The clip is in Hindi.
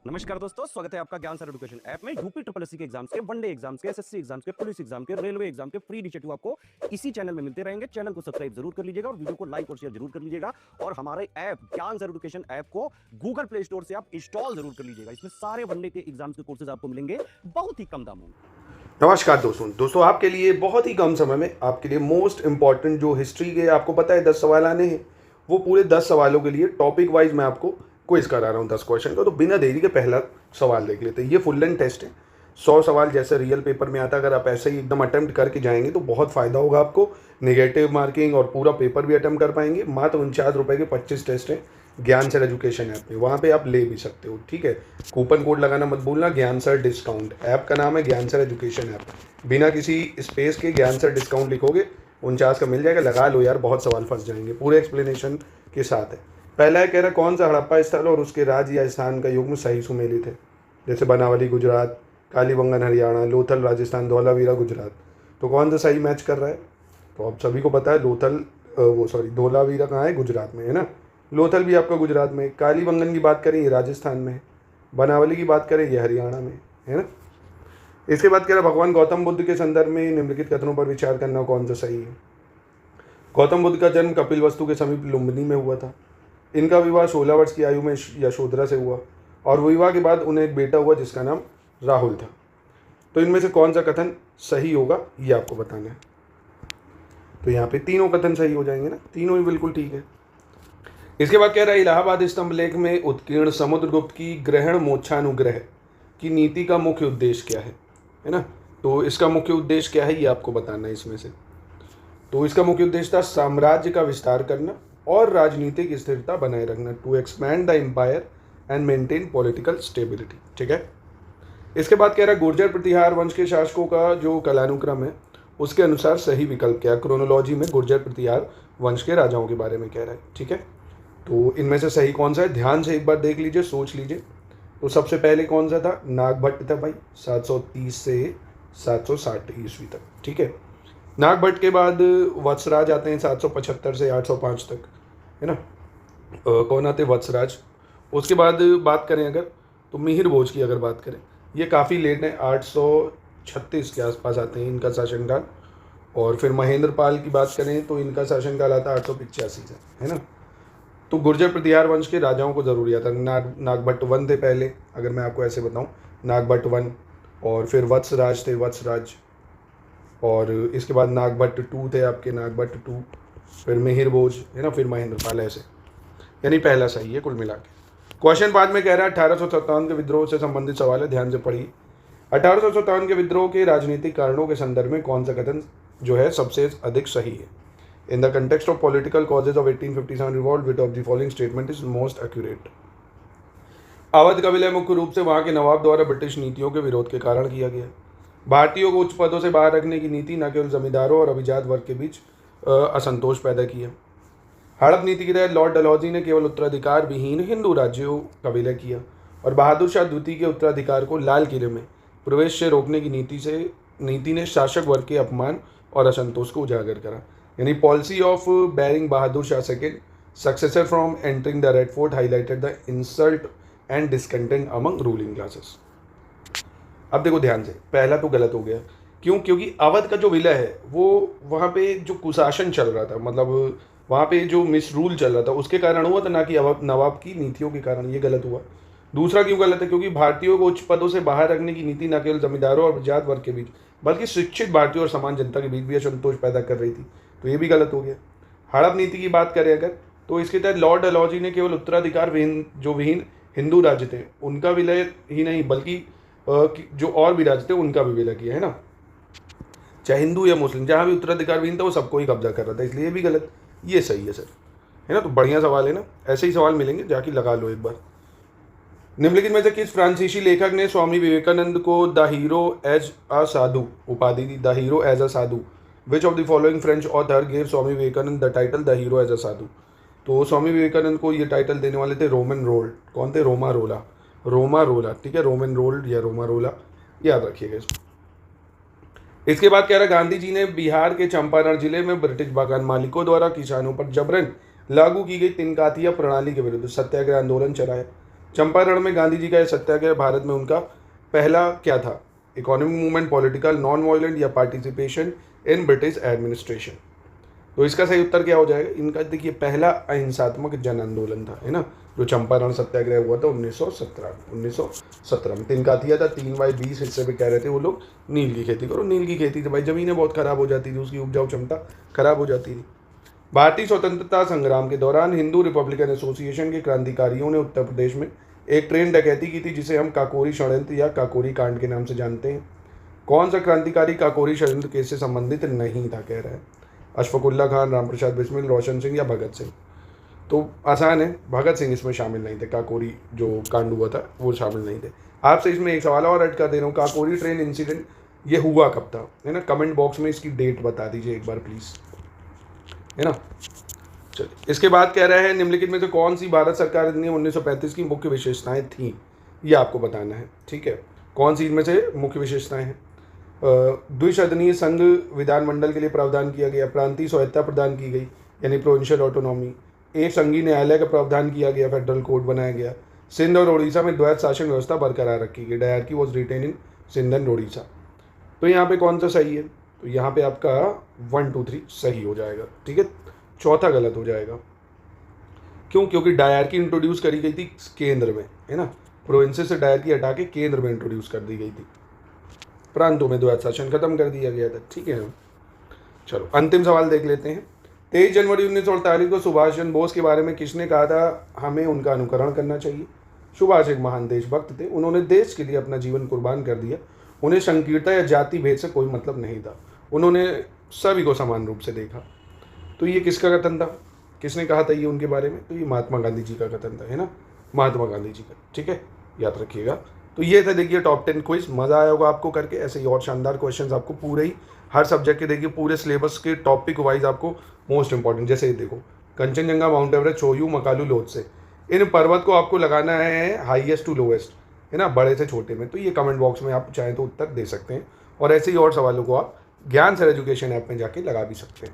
नमस्कार दोस्तों, स्वागत है आपका ज्ञान सर एजुकेशन ऐप में। यूपी ट्रिपल एससी के एग्जाम्स के, वनडे एग्जाम्स के, एसएससी एग्जाम्स के, पुलिस एग्जाम के, रेलवे एग्जाम के फ्री इनिशिएटिव आपको इसी चैनल में मिलते रहेंगे। चैनल को सब्सक्राइब जरूर कर लीजिएगा और वीडियो को लाइक और शेयर जरूर कर लीजिएगा। और हमारे ऐप ज्ञान सर एजुकेशन ऐप को गूगल प्ले स्टोर से आप इंस्टॉल जरूर कर लीजिएगा। इसमें सारे वनडे के एग्जाम्स के कोर्सेज आपको मिलेंगे बहुत ही कम दामों में। नमस्कार दोस्तों आपके लिए बहुत ही कम समय में आपके लिए मोस्ट इंपॉर्टेंट जो हिस्ट्री के आपको पता है 10 सवाल आने हैं, वो पूरे 10 सवालों के लिए टॉपिक वाइज मैं आपको क्विज करा रहा हूँ 10 क्वेश्चन का। तो बिना देरी के पहला सवाल देख लेते हैं। ये फुल लेंथ टेस्ट है, 100 सवाल जैसे रियल पेपर में आता। अगर आप ऐसे ही एकदम अटेम्प्ट करके जाएंगे तो बहुत फ़ायदा होगा आपको, नेगेटिव मार्किंग और पूरा पेपर भी अटेम्प्ट कर पाएंगे। मात्र 49 रुपये के 25 टेस्ट हैं ज्ञान सर एजुकेशन ऐप पे, वहाँ पे आप ले भी सकते हो। ठीक है, कूपन कोड लगाना मत भूलना, ज्ञान सर डिस्काउंट। ऐप का नाम है ज्ञान सर एजुकेशन ऐप। बिना किसी स्पेस के ज्ञान सर डिस्काउंट लिखोगे 49 का मिल जाएगा। लगा लो यार, बहुत सवाल फंस जाएंगे, पूरे एक्सप्लेनेशन के साथ है। पहला है, कह रहा कौन सा हड़प्पा स्थल और उसके राज्य या स्थान का युग्म सही सुमेलित है। जैसे बनावली गुजरात, कालीबंगन हरियाणा, लोथल राजस्थान, धौलावीरा गुजरात। तो कौन सा सही मैच कर रहा है? तो आप सभी को पता है धौलावीरा कहाँ है? गुजरात में है ना। लोथल भी आपका गुजरात में। कालीबंगन की बात करें ये राजस्थान में है। बनावली की बात करें ये हरियाणा में है ना। इसके बाद कह रहा भगवान गौतम बुद्ध के संदर्भ में निम्नलिखित कथनों पर विचार करना कौन सा सही है। गौतम बुद्ध का जन्म कपिलवस्तु के समीप लुम्बिनी में हुआ था। इनका विवाह 16 वर्ष की आयु में यशोधरा से हुआ और विवाह के बाद उन्हें एक बेटा हुआ जिसका नाम राहुल था। तो इनमें से कौन सा कथन सही होगा ये आपको बताना है। तो यहाँ पे तीनों कथन सही हो जाएंगे ना, तीनों ही बिल्कुल ठीक है। इसके बाद कह रहा है इलाहाबाद स्तंभ लेख में उत्कीर्ण समुद्रगुप्त की ग्रहण मोक्षानुग्रह की नीति का मुख्य उद्देश्य क्या है ना। तो इसका मुख्य उद्देश्य क्या है ये आपको बताना है इसमें से। तो इसका मुख्य उद्देश्य था साम्राज्य का विस्तार करना और राजनीतिक स्थिरता बनाए रखना, to expand the empire and maintain political stability. ठीक है। इसके बाद कह रहा है गुर्जर प्रतिहार वंश के शासकों का जो कालानुक्रम है उसके अनुसार सही विकल्प क्या है। क्रोनोलॉजी में गुर्जर प्रतिहार वंश के राजाओं के बारे में कह रहा है। ठीक है, तो इनमें से सही कौन सा है ध्यान से एक बार देख लीजिए, सोच लीजिए। तो सबसे पहले कौन सा था? नागभट्ट था भाई, 730 से 760 ईस्वी तक। ठीक है, नागभट्ट के बाद वत्सराज आते हैं 775 से 805 तक, है ना। कौन आते? वत्सराज। उसके बाद बात करें अगर तो मिहिर भोज की अगर बात करें, ये काफ़ी लेट है, 836 के आसपास आते हैं इनका शासनकाल। और फिर महेंद्र पाल की बात करें तो इनका शासनकाल आता है 885 से, है ना। तो गुर्जर प्रतिहार वंश के राजाओं को ज़रूर याद था। नागभट्ट वन थे पहले, अगर मैं आपको ऐसे बताऊं, नागभट्ट वन। और फिर वत्सराज थे, वत्सराज। और इसके बाद नागभट्ट टू थे आपके, नागभट्ट टू। फिर मिहिर भोज, है ना, फिर महेंद्र पाल, ऐसे। यानी पहला सही है कुल मिला के। क्वेश्चन 5 में कह रहा है 1857 के विद्रोह से संबंधित सवाल है, ध्यान से पढ़िए। 1857 के विद्रोह के राजनीतिक कारणों के संदर्भ में कौन सा कथन जो है सबसे अधिक सही है। In the context of political causes of 1857 revolt which of the following statement is most accurate. Awadh का विलय मुख्य रूप से वहां के नवाब द्वारा ब्रिटिश नीतियों के विरोध के कारण किया गया। भारतीयों को उच्च पदों से बाहर रखने की नीति न केवल जमींदारों और अभिजात वर्ग के बीच असंतोष पैदा किया। हड़प नीति के तहत लॉर्ड डलहौजी ने केवल उत्तराधिकार विहीन हिंदू राज्यों का विलय किया और बहादुर शाह द्वितीय के उत्तराधिकार को लाल किले में प्रवेश से रोकने की नीति ने शासक वर्ग के अपमान और असंतोष को उजागर करा। यानी policy of bearing Bahadur Shah second successor from entering the red fort highlighted the insult and discontent among ruling classes. अब देखो ध्यान से, पहला तो गलत हो गया। क्यों? क्योंकि अवध का जो विलय है वो वहाँ पे जो कुशासन चल रहा था, मतलब वहाँ पे जो मिस रूल चल रहा था उसके कारण हुआ था, ना कि नवाब की नीतियों के कारण। ये गलत हुआ। दूसरा क्यों गलत है? क्योंकि भारतीयों को उच्च पदों से बाहर रखने की नीति न केवल जमींदारों और जात वर्ग के बीच बल्कि शिक्षित भारतीयों और समान जनता के बीच भी असंतोष पैदा कर रही थी, तो ये भी गलत हो गया। हड़प नीति की बात करें अगर तो इसके तहत लॉर्ड डलहौजी ने केवल उत्तराधिकार विहीन हिंदू राज्य थे उनका विलय ही नहीं बल्कि जो और भी राज्य थे उनका भी विलय किया, है ना। चाहे हिंदू या मुस्लिम, जहाँ भी उत्तराधिकार विहीन था वो सबको ही कब्जा कर रहा था, इसलिए भी गलत। ये सही है सर, है ना। तो बढ़िया सवाल है ना, ऐसे ही सवाल मिलेंगे, जाके लगा लो एक बार। निम्नलिखित में से किस फ्रांसीसी लेखक ने स्वामी विवेकानंद को the hero as a sadhu उपाधि दी? The hero as a sadhu. Which of the following French author gave Swami Vivekananda the title the hero as a sadhu? तो स्वामी विवेकानंद को ये टाइटल देने वाले थे रोमन रोल्ड। कौन थे? रोमा रोला। रोमा रोला, ठीक है, रोमन रोल्ड या रोमा रोला, याद रखिएगा इसको। इसके बाद कह रहा गांधी जी ने बिहार के चंपारण जिले में ब्रिटिश बागान मालिकों द्वारा किसानों पर जबरन लागू की गई तिनकातिया प्रणाली के विरुद्ध सत्याग्रह आंदोलन चलाया। चंपारण में गांधी जी का यह सत्याग्रह भारत में उनका पहला क्या था? Economic movement, political, non violent या पार्टिसिपेशन इन ब्रिटिश एडमिनिस्ट्रेशन? तो इसका सही उत्तर क्या हो जाएगा? इनका देखिए पहला अहिंसात्मक जन आंदोलन था, है ना, जो चंपारण सत्याग्रह हुआ था 1917 में। तिनका दिया था 3/20 हिस्से पे कह रहे थे वो लोग नील की खेती करो। नील की खेती से भाई ज़मीनें बहुत खराब हो जाती थी, उसकी उपजाऊ क्षमता खराब हो जाती थी। भारतीय स्वतंत्रता संग्राम के दौरान हिंदू रिपब्लिकन एसोसिएशन के क्रांतिकारियों ने उत्तर प्रदेश में एक ट्रेन डकैती की थी, जिसे हम काकोरी षड्यंत्र या काकोरी कांड के नाम से जानते हैं। कौन सा क्रांतिकारी काकोरी षड्यंत्र केस से संबंधित नहीं था, कह रहा है? अशफाकुल्ला खान, रामप्रसाद बिस्मिल, रोशन सिंह या भगत सिंह? तो आसान है, भगत सिंह इसमें शामिल नहीं थे। काकोरी जो कांड हुआ था वो शामिल नहीं थे। आपसे इसमें एक सवाल और ऐड कर दे रहा हूँ, काकोरी ट्रेन इंसिडेंट ये हुआ कब था, है ना? कमेंट बॉक्स में इसकी डेट बता दीजिए एक बार प्लीज़, है ना? चलिए, इसके बाद कह रहा है निम्नलिखित में से कौन सी भारत सरकार अधिनियम 1935 की मुख्य विशेषताएं थी, ये आपको बताना है, ठीक है? कौन सी इनमें से मुख्य विशेषताएं हैं? द्विसदनीय संघ विधानमंडल के लिए प्रावधान किया गया, प्रांतीय स्वायत्तता प्रदान की गई यानी प्रोविंशियल ऑटोनॉमी, एक संघीय न्यायालय का प्रावधान किया गया, फेडरल कोड बनाया गया, सिंध और उड़ीसा में द्वैत शासन व्यवस्था बरकरार रखी गई, dyarchy was retain in Sindh and Orissa. तो यहाँ पे कौन सा सही है? तो यहाँ पे आपका 1 2 3 सही हो जाएगा, ठीक है? चौथा गलत हो जाएगा। क्यों? क्योंकि डायरकी इंट्रोड्यूस करी गई थी केंद्र में, है ना? प्रोविंसेस से डायरकी हटा के केंद्र में इंट्रोड्यूस कर दी गई थी, प्रांतों में द्वैत शासन खत्म कर दिया गया था, ठीक है? चलो अंतिम सवाल देख लेते हैं। 23 जनवरी 1948 को सुभाष चंद्र बोस के बारे में किसने कहा था हमें उनका अनुकरण करना चाहिए? सुभाष एक महान देशभक्त थे, उन्होंने देश के लिए अपना जीवन कुर्बान कर दिया। उन्हें संकीर्णता या जाति भेद से कोई मतलब नहीं था, उन्होंने सभी को समान रूप से देखा। तो ये किसका कथन था? किसने कहा था ये उनके बारे में? तो ये महात्मा गांधी जी का कथन था, है ना? महात्मा गांधी जी का, ठीक है, याद रखिएगा। तो ये था देखिए टॉप 10 क्विज। मज़ा आया होगा आपको करके। ऐसे ही और शानदार क्वेश्चंस आपको पूरे ही हर सब्जेक्ट के देखिए पूरे सिलेबस के टॉपिक वाइज आपको मोस्ट इंपॉर्टेंट, जैसे ये देखो कंचनजंगा, माउंट एवरेस्ट, छोयू, मकालू, लोत्से, इन पर्वत को आपको लगाना है हाईएस्ट टू लोएस्ट, है ना, बड़े से छोटे में। तो ये कमेंट बॉक्स में आप चाहें तो उत्तर दे सकते हैं, और ऐसे ही और सवालों को आप ज्ञान सर एजुकेशन ऐप में जाके लगा भी सकते हैं।